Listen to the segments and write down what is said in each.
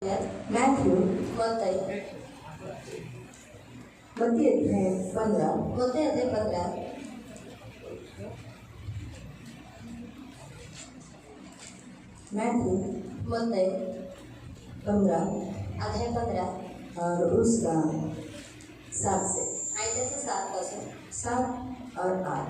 Matthew मत्ती अध्याय 15 Matthew मत्ती 15 अध्याय 15 और उसका 7 से 7 और 8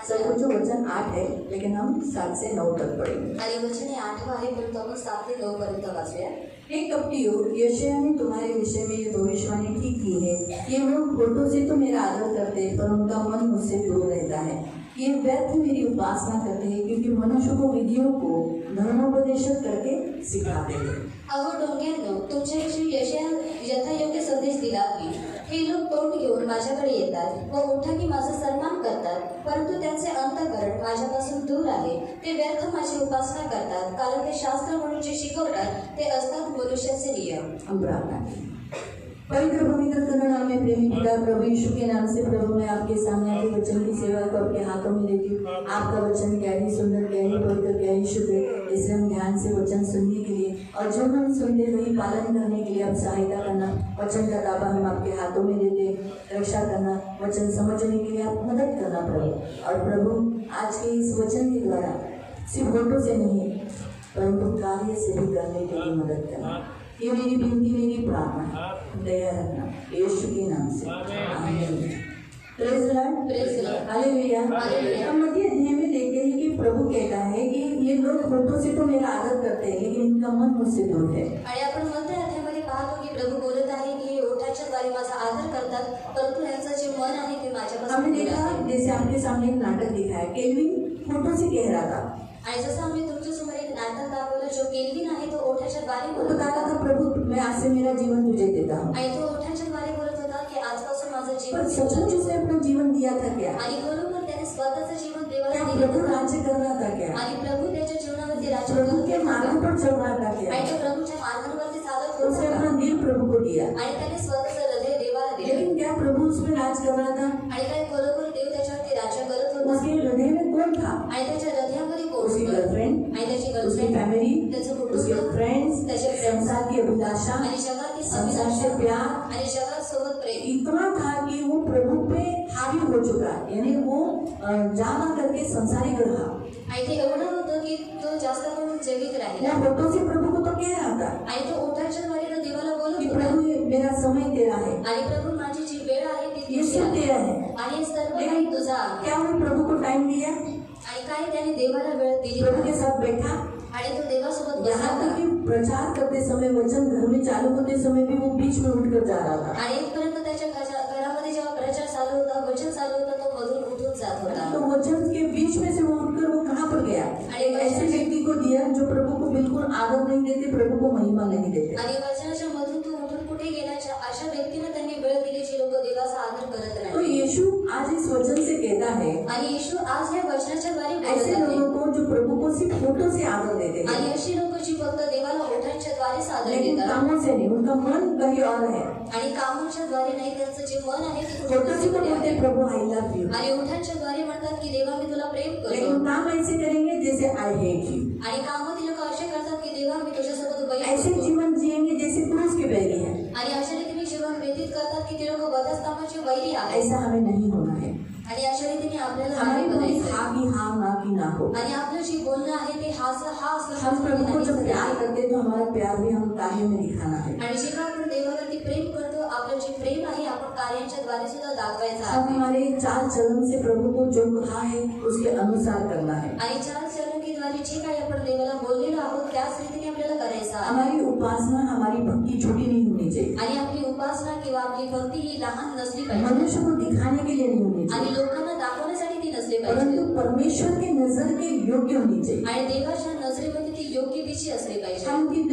सब कुछ वचन 8 है, लेकिन हम 7 से 9 तक पढ़ेंगे। आणि वचन 8 आहे, परंतु आपण 7 ते 9 पर्यंत वाचूया। हे कपटियों, यशायाह ने तुम्हारे विषय में ये भविष्यवाणी ठीक की है। ये लोग होठों से तो मेरा आदर करते हैं, पर उनका मन मुझसे दूर रहता है। ये व्यर्थ मेरी उपासना करते हैं, क्योंकि मनुष्य को विधियों को धर्मोपदेशक करके सिखाते हैं। अहो डोंग्यांनो, तुमच्याविषयी यथायोग्य संदेश दिला की हे लोक तोंड घेऊन माझ्याकडे येतात व ओठांनी माझा सन्मान करतात, परंतु त्यांचे अंतःकरण माझ्यापासून दूर आहे। ते व्यर्थ माझी उपासना करतात, कारण ते शास्त्र म्हणून जे शिकवतात ते असतात मनुष्याचे नियम। हम प्रार्थना करें। पवित्र करुणा में प्रेमी पिता, प्रभु यीशु के नाम से प्रभु मैं आपके सामने आपके वचन की सेवा को आपके हाथों में देती हूँ। आपका वचन क्या ही सुंदर, क्या ही पवित्र, क्या ही शुद्ध है, इसलिए हम ध्यान से वचन सुनने के लिए और जो हम सुनते वही पालन करने के लिए आप सहायता करना। वचन का ताबा हम आपके हाथों में देते, रक्षा करना, वचन समझने के लिए आप मदद करना प्रभु। और प्रभु आज के इस वचन के द्वारा सिर्फ होठों से नहीं, परंतु कार्य से भी करने के लिए मदद करना। ये मेरी विनती, मेरी प्रार्थना है, दया रखना यीशु के नाम से, आमीन। Praise Lord, hallelujah. हम मत्ती अध्याय में देखते हैं कि प्रभु कहता है कि ये लोग होठों से तो मेरा आदर करते हैं, लेकिन इनका मन मुझसे दूर है। आणि आपण मत्ती अध्यायामध्ये पाहतो की प्रभु बोलत आहे की हे ओठांच्या द्वारे माझा आदर करतात, परंतु यांचं जे मन आहे ते माझ्यापासून हमने दूर देखा, आहे। जैसे आपके सामने एक नाटक दिखा है, केल्विन होठों से कह रहा था। आणि जसं आम्ही तुमच्यासमोर एक नाटक दाखवलं, जो केल्विन आहे तो ओठांच्या द्वारे वो बोलत बता होता रहा था, प्रभु मैं आज से मेरा जीवन तुझे देता हूँ। आणि तो ओठांच्या द्वारे बोलत होता की आजपासून माझं पर जीवन सचमुच उसने अपना जीवन दिया था क्या? आणि खरोखर त्याने स्वतःचं जीवन क्या देवाला प्रभु दिलं राज्य कर रहा था क्या? आणि प्रभु त्याच्या जीवनावरती राज्य प्रभु करत के मार्ग होता पर चल रहा था क्या? आणि तो प्रभूच्या मार्गावरती चालत उसने होता अपना दिल प्रभु को दिया, आणि त्याने स्वतःचं हृदय देवाला दिलं। लेकिन क्या प्रभु उसमें राज कर रहा था? आणि काय खरोखर देव त्याच्यावरती राज्य करत होता उसके हृदय में कौन था? आणि त्याच्या हृदयामध्ये कोण उसकी होतं? गर्लफ्रेंड, आणि त्याची उसकी गर्लफ्रेंड, फैमिली, त्याचं उसके कुटुंब, फ्रेंड्स, त्याचे फ्रेंड्स संसार की अभिलाषा, आणि जगातील संसार से अभिलाषा प्यार आणि जगासोबत प्रेम इतना था कि वो प्रभु पे हावी हो चुका, यानी वो ज्यादा करके संसारिक रहा। आणि ते एवढं होतं की तो जास्त करून जगीत वो राहिला होठों से प्रभु को तो कह रहा था आणि तो ओठांच्या द्वारे तो देवाला बोलत कि होता प्रभु ये मेरा समय तेरा है, आणि प्रभू माझी जी वेळ आहे ती ये तुझी सब आहे तेरा है। आणि हे सर्व काही लेकिन तुझा आहे। क्या वो प्रभु को टाइम दिया? आणि काय त्याने देवाला वेळ दिली प्रभु के साथ बैठा, आणि तो देवासोबत बसला यहाँ तक होता। कि प्रचार करते समय, वचन घर में चालू होते समय भी वो बीच में उठकर जा रहा था। आणि इथपर्यंत त्याच्या घरामध्ये जेव्हा प्रचार चालू होता, वचन चालू होता, तो मधून उठून जात होता। तो वचन के बीच में से वो उठकर वो कहाँ पर गया? एक ऐसे व्यक्ति को दिया जो प्रभु को बिल्कुल आदर नहीं देते, प्रभु को महिमा नहीं देते। आणि वचनाच्या मधून तो उठून कुठे गेल्याच्या अशा व्यक्तीला त्यांनी वेळ दिली जी लोक देवाचा आदर करत तो नाही। यीशु आज इस वचन से कहता है आणि येशू आज या वचनाच्या द्वारे ऐसे बोलत आहे। लोगों को जो प्रभु को सिर्फ होठों से आदर देते हैं, आणि अशी लोक जी फक्त देवाला ओठांच्या द्वारे सादर लेकिन देतात कामों से नहीं, उनका मन कहीं और है। आणि कामांच्या द्वारे नाही, त्यांचं जे मन आहे ते कुठे होठों से तो दुसरीकडे बोलते आहे। प्रभु आई लव यू, आणि ओठांच्या द्वारे म्हणतात की देवा मी तुला प्रेम लेकिन करतो। काम ऐसे करेंगे जैसे आई हेट यू। आणि कामातील लोक असे करतात की देवा मी तुझ्यासोबत बैर ऐसे करतो। जीवन जिएंगे जैसे क्रूस के बैरी है। आणि अशा रीतीने जीवन व्यतीत करतात की ते लोक वधस्तंभाचे वैरी आहेत। ऐसा हमें नहीं होना है। आणि अशा रीतीने आपल्याला हमारी नाही बोली बनायचं हाँ की हाँ, ना की ना हो। आणि आपलं जे बोलणं आहे ते हा असलं हम प्रभु को जब पाहिजे। प्यार करते हैं तो हमारा प्यार भी हम कार्यों में दिखाना है। आणि जेव्हा आपण देवावरती प्रेम करतो, आपलं जे प्रेम आहे आपण कार्यांच्या द्वारे सुद्धा दाखवायचं हम आहे। हमारे चाल चलन से प्रभु को जो कहा है उसके अनुसार करना है। आणि चाल चलन के द्वारे जे काही आपण देवाला बोललेलो आहोत त्याच रीतीने आपल्याला करायचं आहे। हमारी उपासना, हमारी भक्ति छोटी नहीं होनी चाहिए, आणि आपली उपासना किंवा आपली भक्ती ही लहान नसली पाहिजे मनुष्य को दिखाने के लिए नहीं होनी आणि चाहिए, लोकांना दाखवण्यासाठी ती नसली पाहिजे परंतु परमेश्वर के नजर के योग्य होनी चाहिए। आणि देवाच्या नजरेमध्ये ती योग्य तिची असली पाहिजे।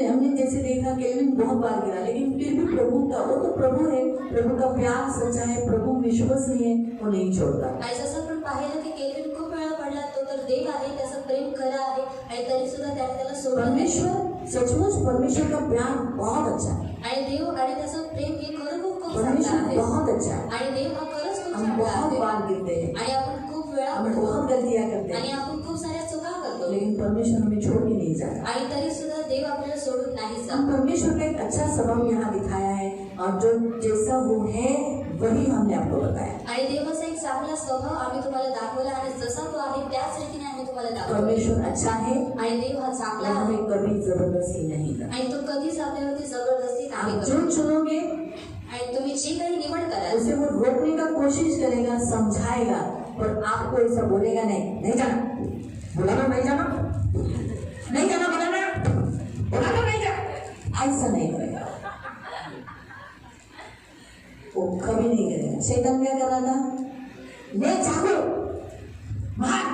हमने जैसे देखा केल्विन बहुत बार गिरा, लेकिन फिर भी प्रभु का, वो तो प्रभु है, प्रभु का प्यार सच्चा है, प्रभु विश्वसनीय है, वो नहीं छोड़ता। आणि जसं आपण पाहिलं की केल्विन खूप वेळा पडला, तो तर देव आहे, त्याचं प्रेम खरं आहे आणि तरी सुद्धा त्याने त्याला सोडलं नाही। परमेश्वर सचमुच, परमेश्वर का प्यार बहुत अच्छा है, आणि देव आणि त्याचं प्रेम हे खरं खूप चांगलं परमेश्वर आहे बहुत अच्छा है। आणि देव हा खरंच खूप हम चांगला बहुत आहे बार गिरते हैं, आणि आपण खूप वेळा हम पडतो बहुत गलतियां करते आणि हैं, आपण खूप साऱ्या चुका करतो लेकिन परमेश्वर हमें छोड़ के नहीं जाता। आणि तरी सुद्धा देव आपल्याला सोडून नाही हम जात. परमेश्वर का एक अच्छा स्वभाव यहाँ दिखाया है और जो जैसा वो है वही हमने आपको बताया. आणि देवाचा एक चांगला स्वभाव आम्ही तुम्हाला दाखवला आणि जसा तो आहे त्याच रीतीने आम्ही तुम्हाला दाखवला. परमेश्वर अच्छा है आणि देव हा चांगला और आहे हमें कभी जबरदस्ती नहीं करता. आणि तो कधीच आपल्यावरती जबरदस्ती नाही आप जो करत. चुनोगे आणि तुम्ही जी काही निवड कराल उसे वो रोकने का कोशिश करेगा, समझाएगा, पर आपको ऐसा बोलेगा नहीं जाना, बुलाना नहीं जाना, नहीं जाना, बुलाना नहीं जाना, ऐसा नहीं करेगा. वो कभी नहीं करेगा. शैतान क्या कर रहा था? ले जागो, मार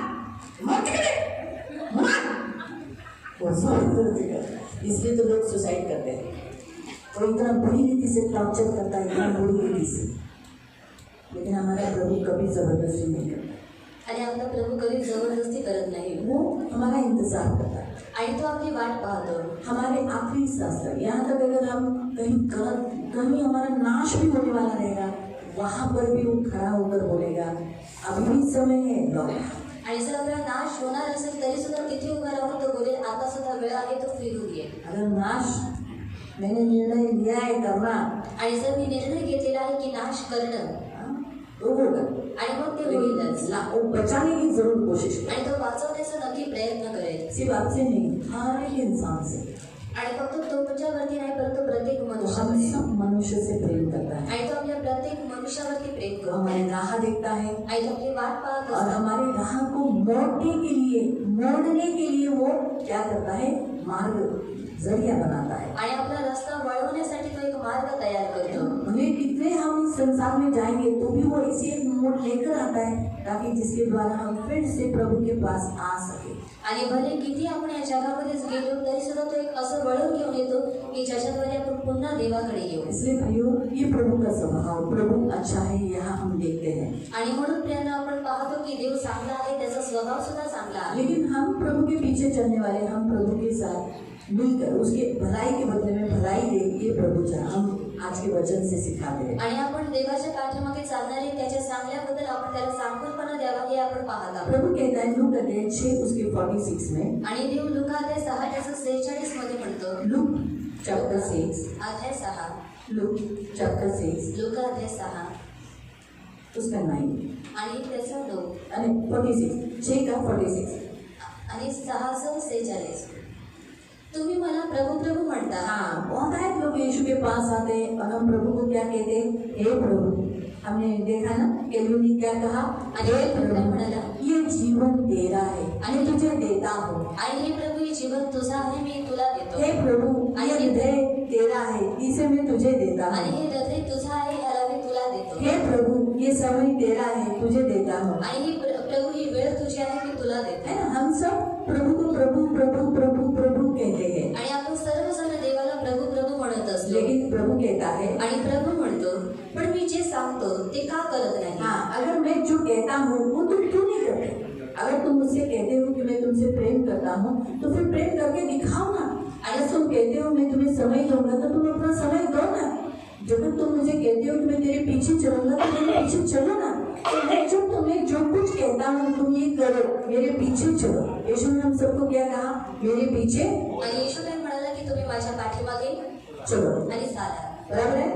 वो जबरदस्ती करता है. इसलिए तो लोग सुसाइड करते हैं. वो इतना बुरी रीति से टॉर्चर करता है, इतना बुरी रीति से, लेकिन हमारा प्रभु कभी जबरदस्ती नहीं करता. आणि आपला प्रभू कधी जबरदस्ती करत नाही. वो हमारा इंतजार करता है, आणि तो आपली वाट पाहतो. हमारे आखिरी सांस तक. यहाँ तक अगर हम कहीं गलत, कहीं हमारा नाश भी होने वाला रहेगा, वहाँ पर भी वो खड़ा होकर बोलेगा अभी भी समय है, लौट. आणि जर आपला नाश होणार असेल तरी सुद्धा तिथे उभा राहून तो बोलेल आता सुद्धा वेळ आहे तो फिरून ये. अगर नाश मैंने निर्णय लिया है करना, आणि जर मी निर्णय घेतलेला आहे की नाश करणं तो होगा. आणि मग ते होईलच. वो बचाने की जरूर कोशिश करे. आणि तो वाचवण्याचा नक्की प्रयत्न करेल. सिर्फ आपसे नहीं, हर एक इंसान से. आणि फक्त तो तुमच्यावरती नाही परंतु प्रत्येक हम मनुष्यावरती. सब मनुष्य से प्रेम करता है. आणि तो आपल्या प्रत्येक मनुष्यावरती प्रेम वो करतो. हमारी राह देखता है आणि तो आपली वाट पाहत और असतो. हमारी राह को मोड़ने के लिए वो क्या करता है? मार्ग, जरिया बनाता है. आणि आपला रस्ता वळवण्यासाठी तो एक मार्ग तयार करतो. भले कितने हम संसार में जाएंगे तो भी वो ऐसे एक मोड़ लेकर आता है ताकि जिसके द्वारा हम फिर से प्रभु के पास आ सके. आणि भले किती आपण या जगामध्येच गेलो तरी सुद्धा तो एक असं वळण घेऊन येतो की ज्याच्याद्वारे आपण पुन्हा देवाकडे येऊ. इसलिए भाइयों, ये प्रभु का स्वभाव, प्रभु अच्छा है, यहाँ हम देखते हैं. आणि म्हणून प्रियांनो आपण पाहतो की देव चांगला आहे, त्याचा स्वभाव सुद्धा चांगला आहे. लेकिन हम प्रभु के पीछे चलने वाले, हम प्रभु के साथ मिलकर उसके भलाई के बदले में भलाई दे, ये प्रभु चाह हम आज के वचन से सिखाते हैं. आणि आपण देवाच्या पाठीमागे चालणारे त्याच्या चांगल्याबद्दल आपण त्याला सांगूनपणा द्यावा हे आपण पाहत आहोत. प्रभु कहता है लूक अध्याय 6 उसके 46 में. आणि देव लुका अध्याय 6 त्याचं 46 मध्ये म्हणतो. लूक चैप्टर 6, अध्याय 6, लूक चैप्टर 6 लुका अध्याय 6 उसका 9 आणि त्याचा 9 आणि 46, 6 का 46. आणि 6चं 46. तुम्ही मला प्रभू प्रभू म्हणता. हाँ, बहुत आए लोग यीशु के पास आते हैं और हम प्रभु को क्या कहते हैं? हे प्रभु. हमने देखा ना केलवी ने क्या कहा? आणि हे काय प्रभु, म्हणाला? ये जीवन तेरा है, मैं तुझे देता हूँ. आणि हे प्रभू हे जीवन तुझं आहे मी तुला देतो. हे प्रभु, ये हृदय तेरा है, इसे मैं तुझे देता आणि हूँ. हे हृदय तुझं आहे ह्याला मी तुला देतो. हे प्रभु, ये समय तेरा है, तुझे देता हूँ. आणि ही प्रभू ही वेळ तुझी आहे मी तुला देतो. है ना? हम सब प्रभु को प्रभु प्रभु प्रभु प्रभु कहते हैं, आणि आपण सर्वजण देवाला प्रभू प्रभू म्हणत असतो. लेकिन प्रभु कहता है आणि प्रभू म्हणतो पण मी जे सांगतो ते का करत नाही. हाँ, अगर मैं जो कहता हूँ वो तुम क्यों नहीं करते? अगर तुम मुझसे कहते हो कि मैं तुमसे प्रेम करता हूँ तो फिर प्रेम करके दिखाओ ना. अगर तुम कहते हो मैं तुम्हें समय दूंगा तो तुम अपना समय दो ना. जब तुम मुझे कहते हो कि मैं तेरे पीछे चलूंगा तो मेरे पीछे चलो ना. तो मैं जो तुम्हें जो कुछ कहता हूँ तुम ये करो, मेरे पीछे चलो. यीशु ने हम सबको क्या कहा? मेरे पीछे आणि येशू काय म्हणाला की तुम्ही माझ्या पाठीमागे चलो. आणि चाला. बराबर है?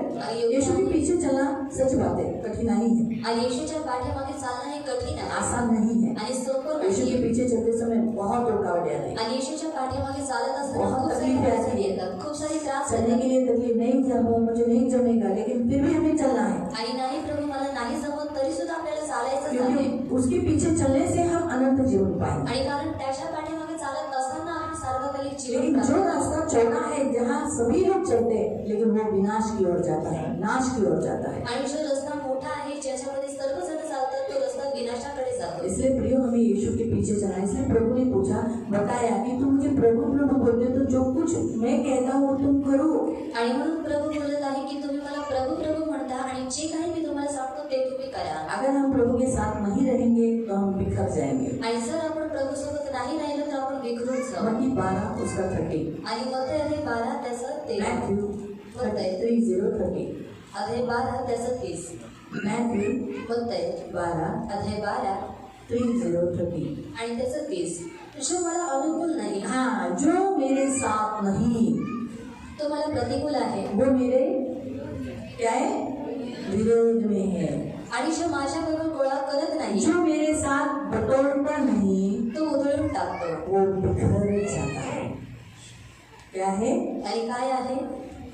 यीशु के पीछे चलना सच बात है, कठिनाई है, आणि येशूच्या पाठीमागे चालणं हे कठीण आहे आसान नहीं है. आणि सोपं यीशु नाही. के पीछे चलते समय बहुत रुकावटें आती हैं. आणि येशूच्या पाठीमागे चालत असताना बहुत खूप सारी तकलीफें अडचणी आती हैं. येतात, खूप सारी त्रास चलने येतात. के लिए तकलीफ नहीं जमा, मुझे नहीं जमेगा, लेकिन फिर भी हमें चलना है, आणि नाही प्रभू मला नाही जमत तरी सुद्धा आपल्याला चालायचं आहे. क्योंकि उसके पीछे चलने से हम अनंत जीवन पाएंगे. आणि कारण त्याच्या पाठीमागे चालत असताना आपण सार्वकालिक जीवन लेकिन जो प्राप्त रास्ता चौड़ा है जहाँ सभी लोग चलते हैं, लेकिन वो विनाश की ओर जाता है, नाश की ओर जाता है. आणि जो रस्ता मोठा आहे ज्याच्यामध्ये सर्वजण चालतात तो रस्ता विनाशाकडे जातो. इसलिए प्रियो हमें यीशु के पीछे चलना है. इसलिए प्रभु ने पूछा, बताया कि तुम मुझे प्रभु प्रभु बोलते हो तो जो कुछ मैं कहता हूँ तुम करो. आणि म्हणून प्रभू बोलत आहे की तुम्ही मला प्रभू प्रभू म्हणता आणि जे काही मी तुम्हाला सांगतो ते तुम्ही करा. अगर हम प्रभु के साथ नहीं रहेंगे तो हम बिखर जाएंगे. आणि जर आपण प्रभू सोबत नाही राहिलो तर आपण विखरून जाऊ. मत्ती 12 उसका 30. आणि मत्ती अध्याय 12 त्याचं 13. मॅथ्यू 30:30. अध्याय 12 त्याचं 30. मॅथ्यू मत्ती 12 अध्याय 12 30:30. आणि त्याचं 30. जो मला अनुकूल नाही, हाँ, जो मेरे साथ नहीं तो मला प्रतिकूल आहे, वो मेरे क्या है, विरोध में है। आणि जो माझ्याबरोबर गोळा करत नाही, जो मेरे साथ बटोरता नहीं तो उधळून टाकतो। वो बिखर जाता है। क्या है? आणि काय आहे?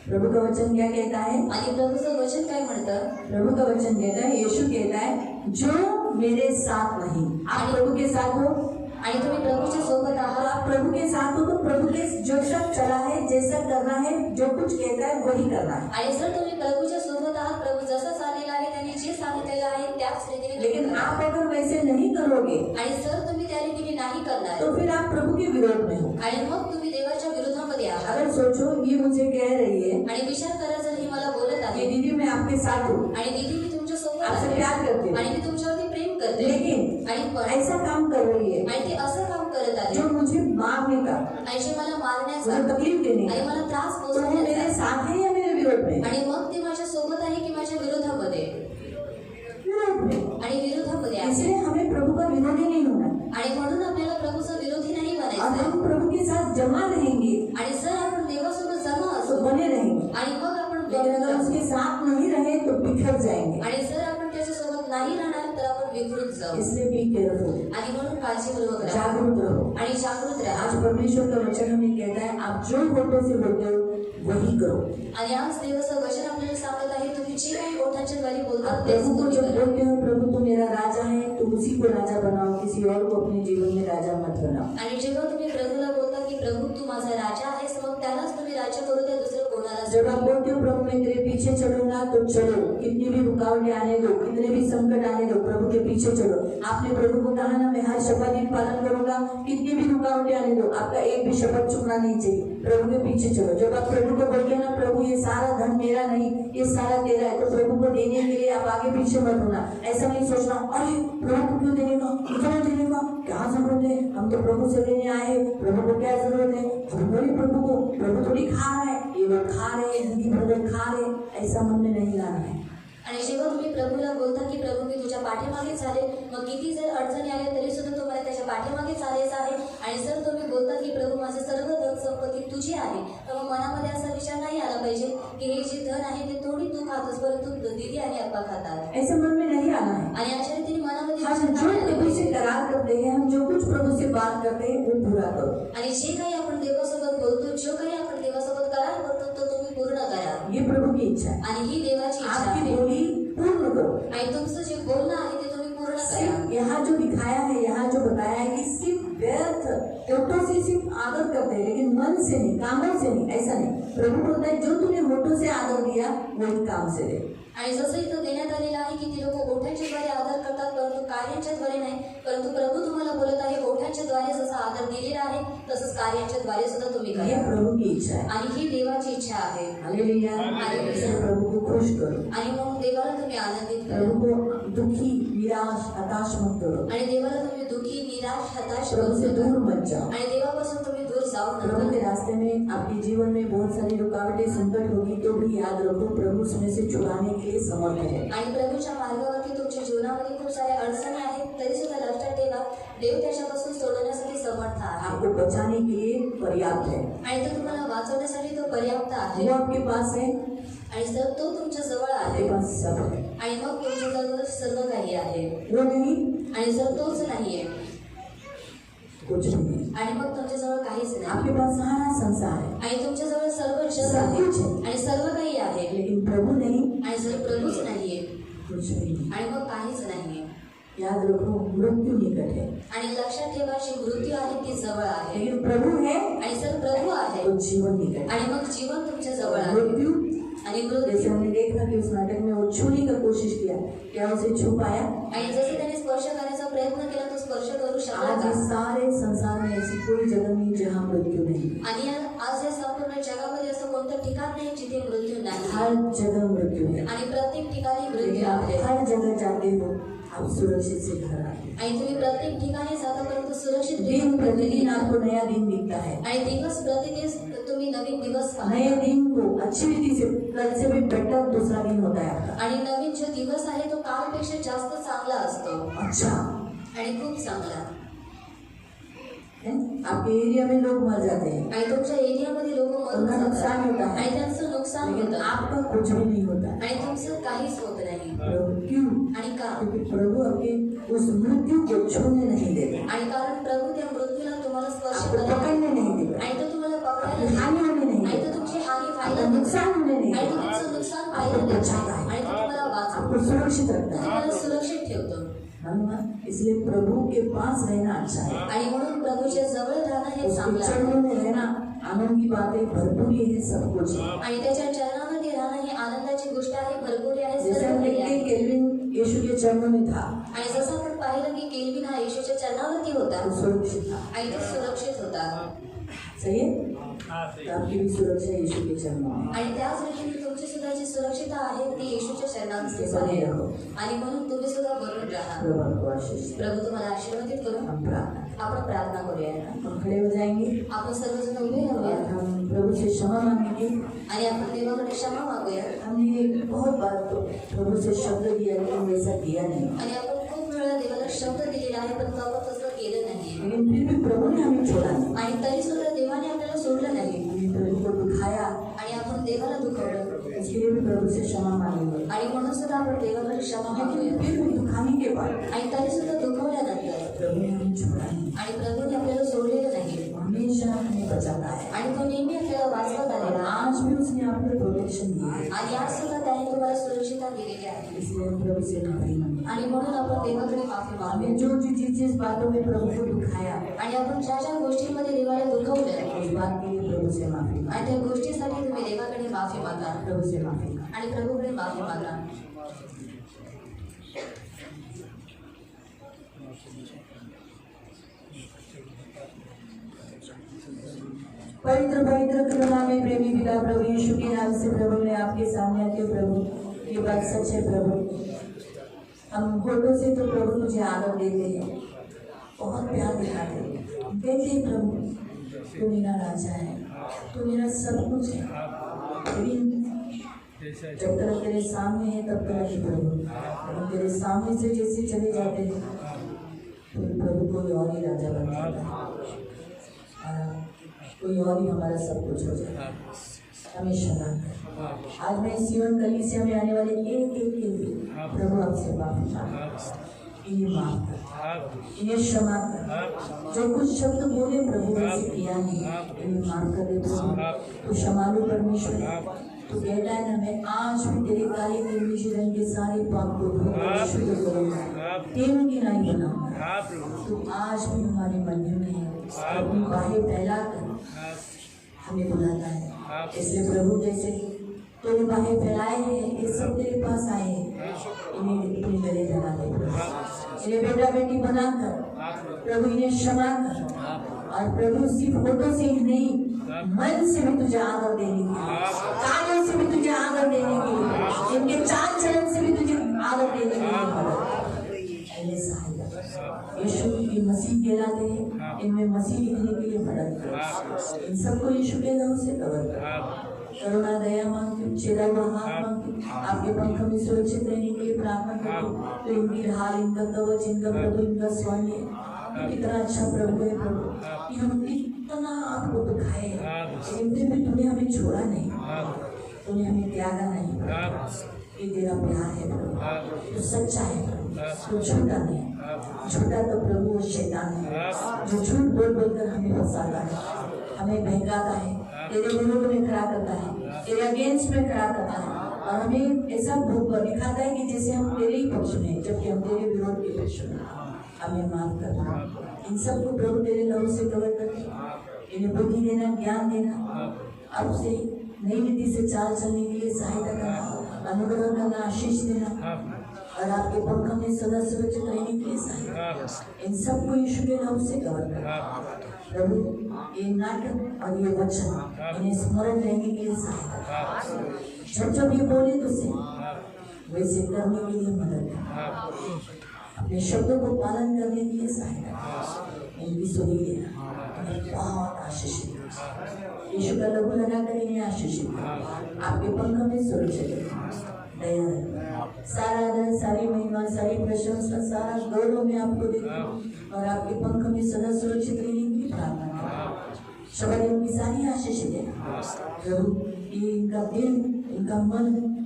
प्रभु का वचन क्या कहता है? आणि प्रभूचं वचन काय म्हणतं? प्रभु का वचन कहता है, यीशु कहता है, जो मेरे साथ नहीं। आप प्रभु के साथ हो, आणि तुम्ही प्रभूच्या सोबत और आहात, आप प्रभु के साथ हो तो प्रभु के जो सब चला है, जैसा करना है, जो कुछ कहता है वही करना है। आणि जर तुम्ही प्रभूच्या सोबत आहात, प्रभू जसं चाललेला आहे त्यांनी जे सांगितलेलं आहे त्याच रीतीने लेकिन आप अगर वैसे नहीं करोगे आणि जर तुम्ही त्या रीतीने नाही करणार, तो फिर आप प्रभु के विरोध में हो। आणि मग तुम्ही देवाच्या विरोधामध्ये आहात। अगर सोचो ये मुझे कह रही है आणि विचार करा, जर ही मला बोलत कि आहे दीदी मैं आपके साथ हूँ, आणि दीदी मी तुमच्या सोबत आपसे आहे प्यार करती हूँ, आणि मी तुमच्यावरती प्रेम करते, लेकिन आणि पण ऐसा काम कर रही है आणि ते असं काम करत आहे जो मुझे मारने का, आणि जे मला मारण्याचा मुझे तकलीफ देने आणि का, मला त्रास तो वो मेरे पोहोचण्याचा, साथ है या मेरे विरोध में? आणि मग ते माझ्या सोबत आहे की माझ्या विरोधामध्ये? विरोध में। आणि विरोधामध्ये आहे। इसलिए हमें प्रभु का विरोधी नहीं होना, आणि म्हणून आपल्याला प्रभूचा विरोधी नाही और बनायचं हम प्रभु के साथ जमा रहेंगे आणि जर आपण देवासोबत जमा तो असू बने रहेंगे, आणि मग आपण लेकिन अगर उसके साथ नहीं रहे तो बिखर जाएंगे। आणि जर आपण त्याच्यासोबत नाही राहणार तर आपण विकृत जाऊ। इसलिए बी केयरफुल, आणि म्हणून काळजीपूर्वक राहा जागरूक रहो। आणि जागृत राहा। आज परमेश्वर का वचन हमें कहता है, आप जो होठों से बोलते हो वही करो। आणि आज देवाचं वचन आपल्याला सांगत आहे, तुम्ही जे काही ओठांच्या द्वारे बोलता आप तेच प्रभु को तुम्ही जब करा। बोलते हो प्रभु तू मेरा राजा है, तो उसी को राजा बनाओ, किसी और को अपने जीवन में राजा मत बनाओ। आणि जेव्हा तुम्ही प्रभूला बोलता की प्रभू तू माझा राजा आहेस, मग त्यालाच तुम्ही राज्य करू द्या, दुसरं कोणाला जब आप बोलते हो प्रभु मैं तेरे पीछे चलूंगा, तो चलो, कितनी भी रुकावटें आने दो, कितने भी संकट आने दो, प्रभु के पीछे चलो। आपने प्रभु को कहा ना, मैं हर शपथ की पालन करूंगा, कितनी भी रुकावटें आने दो, आपका एक भी शपथ चुकना नहीं चाहिए, प्रभु के पीछे चलो। जब आप प्रभु को बोलते हैं ना, प्रभु ये सारा धन मेरा नहीं, ये सारा तेरा है, तो प्रभु को देने के लिए आप आगे पीछे मत होना। ऐसा नहीं सोचना, अरे प्रभु को क्यों देने का, क्यों देने का, क्या जरूरत है, हम तो प्रभु से लेने आए, प्रभु को क्या जरूरत है, हम बोले प्रभु को, प्रभु थोड़ी खा रहा है, ये लोग खा रहे हैं, हिंदी ब्रदर खा रहे हैं, ऐसा मन में नहीं लाना है। आणि जेव्हा तुम्ही प्रभूला बोलता की प्रभू मी तुझ्या पाठीमागे चालेल, मग किती जर अडचणी आल्या तरी सुद्धा तुम्हाला त्याच्या पाठीमागे चालायचं आहे। आणि जर तुम्ही बोलता की प्रभू माझे सर्व धन संपत्ती तुझी आहे, तर मग मनामध्ये असा विचार नाही आला पाहिजे की हे जे धन आहे ते थोडी तू खातोस, परंतु दीदी आणि अप्पा खातात, ऐसे मन में नहीं आना है। आणि अशा रीतीने मनामध्ये हम विचार जो नाही आले प्रभु से पाहिजे। करार करते हैं, हम जो कुछ प्रभु से बात करते हैं वो पूरा करो। आणि जे काही आपण देवासोबत बोलतो, जो काही आपण देवासोबत करार करतो, तो तुम्ही पूर्ण करा, ये प्रभु की इच्छा है। आणि ही देवाची इच्छा आपकी आहे। बोली पूर्ण करो। आणि तुमचं जे बोलणं आहे ते तुम्ही पूर्ण करा। सिर्फ यहाँ जो दिखाया है, यहाँ जो बताया है कि सिर्फ व्यर्थ होठों से सिर्फ आदर करते हैं, लेकिन मन से नहीं, कामों से नहीं, ऐसा नहीं। प्रभु बोलता है जो तूने होठों से आदर दिया वही काम से दे। आणि जसं इथं देण्यात आलेलं आहे की ती लोक ओठांच्या द्वारे आदर करतात, परंतु कार्यांच्या द्वारे नाही। परंतु प्रभू तुम्हाला बोलत आहे, ओठांच्या द्वारे जसा आदर दिलेला आहे तसंच कार्यांच्या द्वारे सुद्धा तुम्ही ये करा, प्रभु की इच्छा है। आणि ही देवाची इच्छा आहे। हालेलुया। हालेलुया। प्रभु को खुश करो, आणि म्हणून देवाला तुम्ही आनंदित प्रभु करा, को दुखी, निराश, हताश मत करो, आणि देवाला तुम्ही दुःखी, निराश, हताश प्रभु से करू दूर नका, मत जाओ। आणि देवापासून तुम्ही दूर जाऊ प्रभु के नका। रास्ते में आपके जीवन में बहुत सारी रुकावटें, संकट होगी, तो भी याद रखो प्रभु उसमें से छुड़ाने के लिए समर्थ है। आणि प्रभूच्या मार्गावरती तुमच्या जीवनामध्ये खूप साऱ्या अडचणी आहेत, तरी सुद्धा लक्षात ठेवा देव त्याच्यापासून सोडवण्यासाठी समर्थ आहे, आपको बचाने के लिए पर्याप्त है। आणि तो तुम्हाला वाचवण्यासाठी तो पर्याप्त आहे। वो आपके पास है, आणि जर तो तुमच्या जवळ आहे आपके पास सब है। आणि मग तुमच्या जवळ सर्व काही आहे, वो नहीं, आणि जर तोच नाहीये कुछ भी नहीं। आणि मग तुमच्या जवळ काहीच नाही, आपके पास सारा संसार है, आणि तुमच्या जवळ सर्व जग सब कुछ आहे है, आणि सर्व काही आहे, लेकिन प्रभु नहीं, आणि जर प्रभूच नाहीये कुछ भी नहीं। आणि मग काहीच नाहीये। याद रखो मृत्यु निकट है, आणि लक्षात ठेवा जी मृत्यू आहे ती जवळ आहे, लेकिन प्रभु है आणि जर प्रभू आहे तो जीवन निकट है। आणि मग जीवन तुमच्या जवळ आहे, मृत्यु, आणि जैसे मृत्यू, हमने देखा कि उस नाटक में वो छूने का कोशिश किया, क्या उसे छू पाया? आणि जसं त्याने स्पर्श करण्याचा प्रयत्न केला तो स्पर्श करू शकला आज इस का? सारे संसार में ऐसी कोई जगह नहीं जहाँ मृत्यु नहीं। आणि आज या संपूर्ण जगामध्ये असं कोणतं ठिकाण नाही जिथे मृत्यू नाही, हर जगह मृत्यु है, आणि प्रत्येक ठिकाणी लेकिन मृत्यू आप आहे। हर जगह जाते हो, आप सुरक्षित से घर आते हो। आणि तुम्ही प्रत्येक ठिकाणी जाता परंतु सुरक्षित दिन प्रतिदिन आपको नया दिन दिखता है, आणि दिवस प्रतिदिन तुम्ही नवीन दिवस नए पाहता, दिन को अच्छी रीति से, कल से भी बेटर दूसरा दिन होता है आपका। आणि नवीन जो दिवस आहे तो कालपेक्षा जास्त चांगला असतो, अच्छा आणि खूप चांगला। है? आपके एरिया में लोग मर जाते हैं, आणि तुमच्या एरियामध्ये लोक मरून उनका नुकसान होता जातात है, आणि त्यांचं नुकसान लेकिन होतं आपका कुछ भी नहीं होता। आणि तुमचं काहीच होत नाही। प्रभु क्यों? आणि का? क्योंकि प्रभु आपके उस मृत्यु को छूने नहीं देते, आणि कारण प्रभु त्या मृत्यूला तुम्हाला स्पर्श आपको करत पकड़ने नहीं देते, आणि तो तुम्हाला आपकी पकडायला हानि होने नहीं आणि देते, तो तुमची हानी आपका व्हायला देत नुकसान होने नहीं आणि तो देते, तुमचं नुकसान व्हायला देत बचाता है, आणि तो तुम्हाला वाचवतो, आपको सुरक्षित रखता है। तुम्हाला सुरक्षित ठेवतो। इसलिए प्रभु के पास रहना अच्छा है, आणि म्हणून प्रभूच्या जवळ राहणं हे उसके चांगलं आहे चरणों में रहना आनंद की बातें भरपूर ही है, सब कुछ है। आणि त्याच्या चरणामध्ये राहणं ही आनंदाची गोष्ट आहे, भरपूर आहे, जैसे सर्व हम काही देखते आहे। हैं केल्विन यीशु के चरणों में था, आणि जसं आपण पाहिलं की केल्विन हा येशूच्या चरणावरती होता तो सुरक्षित था। आणि तो सुरक्षित होता सही है? तो आपकी भी सुरक्षा यीशु के चरणों में। आणि त्याच रीतीने तुमची सुद्धा जी सुरक्षिता आहे ती येशूच्या चरणांमध्ये बने आहे रहो। आणि म्हणून तुम्ही सुद्धा बनून राहा। प्रभु आपको आशीष दे। प्रभू तुम्हाला आशीर्वादित करू। हम प्रार्थना आपण प्रार्थना करूया। हम खड़े हो जाएंगे आपण सर्वजण उभे और राहूया हम प्रभु से क्षमा मांगेंगे। आणि आपण देवाकडे क्षमा मागूया। हमने बहुत बार तो प्रभु से शब्द दिया, लेकिन वैसा किया नहीं, आणि आपण खूप वेळा देवाला शब्द दिलेला आहे पण तो आपण तसं केलं नाही लेकिन फिर भी प्रभु ने हमें छोड़ा नहीं। आणि तरी सुद्धा देवाने आपल्याला सोडलं नाही हमने प्रभु को दुखाया, आणि आपण देवाला दुखवलं इसके लिए भी प्रभु से क्षमा मांगेंगे। आणि म्हणून सुद्धा आपण देवाकडे क्षमा मागूया। फिर भी दुखाने के बाद आणि तरी सुद्धा दुखवल्यानंतर प्रभु ने हमें छोड़ा नहीं, आणि प्रभूने आपल्याला सोडलेलं नाही हमेशा हमें बचाता है। आणि तो नेहमी आपल्याला वाचवत और आलेला आज भी उसने आपको प्रोटेक्शन दी है, आणि आज सुद्धा त्याने तुम्हाला सुरक्षितता दिलेली आहे इसलिए हम प्रभु से माफी मांगेंगे। आणि म्हणून आपण देवाकडे माफी हमें मागूया। जो जिस बातों में प्रभु को दुखाया, आणि आपण ज्या ज्या गोष्टींमध्ये देवाला दुखवलं उस बात के लिए प्रभु से माफी मांगे, आणि त्या गोष्टीसाठी तुम्ही देवाकडे माफी मागा प्रभु से माफी मांगे। आणि प्रभूकडे माफी मागा। पवित्र पवित्र करुणा में प्रेमी पिता प्रभु यीशु के नाम से प्रभु ने आपके सामने आके प्रभु ये बात सच है प्रभु, हम होठों से तो प्रभु तुझे आदर देते हैं, बहुत प्यार दिखाते हैं, कहते हैं प्रभु तू मेरा राजा है, तू मेरा सब कुछ है, लेकिन जब तक तेरे सामने है तब तक नहीं प्रभु, लेकिन तेरे सामने से जैसे चले जाते हैं तो प्रभु कोई और ही राजा बन जाता है, कोई और ही हमारा सब कुछ हो जाता है। हमें क्षमा कर। आज मैं सियोन कलीसिया में आने वाले एक एक के लिए प्रभु आपसे माफी मांगता हूं। इन्हें माफ कर, इन्हें क्षमा कर, जो कुछ शब्द बोले प्रभु वैसे किया नहीं, इन्हें माफ कर दे प्रभु। तो क्षमालु परमेश्वर, तो कहता है ना मैं आज भी तेरे काले निर्मिश रंग के सारे पाप को धोकर शुद्ध करूंगा, तेल की नहीं बनाऊंगा। तो आज भी हमारे मंदिर में है, अपनी बाहें फैलाकर हमें बुलाता है। इसलिए प्रभु जैसे तूने बाहें फैलाए हैं, ये सब तेरे पास आए हैं, इन्हें अपने गले लगा दे प्रभु, इन्हें बेटा बेटी बनाकर प्रभु इन्हें क्षमा कर, और प्रभु सिर्फ होठों से ही नहीं मन से भी तुझे आदर देने के लिए, कानों से भी तुझे आदर देने के लिए, इनके चाल चलन से भी तुझे आदर देने के लिए मदद यीशु की मसीह कहलाते हैं, इनमें मसीह लिखने के लिए मदद करो। इन सबको यीशु के नाम से कवर करो। करुणा दया मांगती हूँ, छेदा हुआ हाथ मांगती हूँ, आपके पंखों में सुरक्षित रहने के लिए प्रार्थना करती हूँ। तो इनकी ढाल, इनका कवच, इनका प्रभु, इनका स्वामी कितना अच्छा प्रभु है प्रभु, कि हम कितना आपको दुखाए लेकिन फिर भी तूने हमें छोड़ा नहीं, तूने हमें त्यागा नहीं। ये तेरा प्यार है प्रभु, तो सच्चा है प्रभु, तो झूठा नहीं। झूठा तो प्रभु और शैतान है, जो झूठ बोल बोलकर हमें फंसाता है, हमें बहकाता है, तेरे विरोध में खड़ा करता है, तेरे अगेंस्ट में खड़ा करता है, और हमें ऐसा दिखाता है कि जैसे हम तेरे ही पक्ष में, जबकि हम तेरे विरोध के पक्ष में। हमें माफ करना। इन सबको प्रभु तेरे लहू से कवर करके इन्हें बुद्धि देना, ज्ञान देना, अब से नई रीति से चाल चलने के लिए सहायता करना, अनुग्रह करना, आशीष देना, और आपके पंखों में सदा सुरक्षित रहने के लिए सहायता। इन सबको यीशु के नाम से कवर करना प्रभु। ये नाटक और ये वचन इन्हें स्मरण रहने के लिए सहायता। जब जब ये बोले तो से वैसे करने के लिए मदद करना, अपने शब्दों को पालन करने के लिए सहायता। इनकी सुनी देना, इन्हें बहुत आशीष देना। यीशु का लहू लगाकर इन्हें आशीष देना, आपके पंखों में सुरक्षित रखना, दया रखना। सारा आदर, सारी महिमा, सारी प्रशंसा, सारा गौरव में आपको देती हूँ, और आपके पंखों में सदा सुरक्षित रहने की प्रार्थना। शबद की सारी आशीष देना प्रभु, ये इनका दिल, इनका मन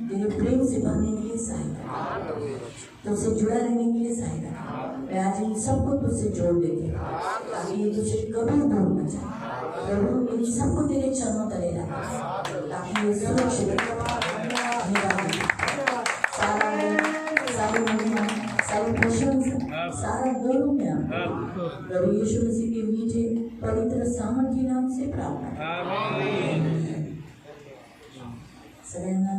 तेरे प्रेम से भरने के लिए सहायता, तुझसे जुड़ा रहने के लिए सहायता। मैं आज इन सबको तुझसे जोड़ देती हूँ ताकि ये तुझसे कभी दूर न जाए। प्रभु, इन सबको तेरे चरणों तले रखा ताकि ये सुरक्षित सारी महिमा, सारी प्रशंसा, सारा गौरव में आपको प्रभु यीशु मसीह के मीठे पवित्र सामर्थ्य नाम से प्रार्थना। सगळ्यांना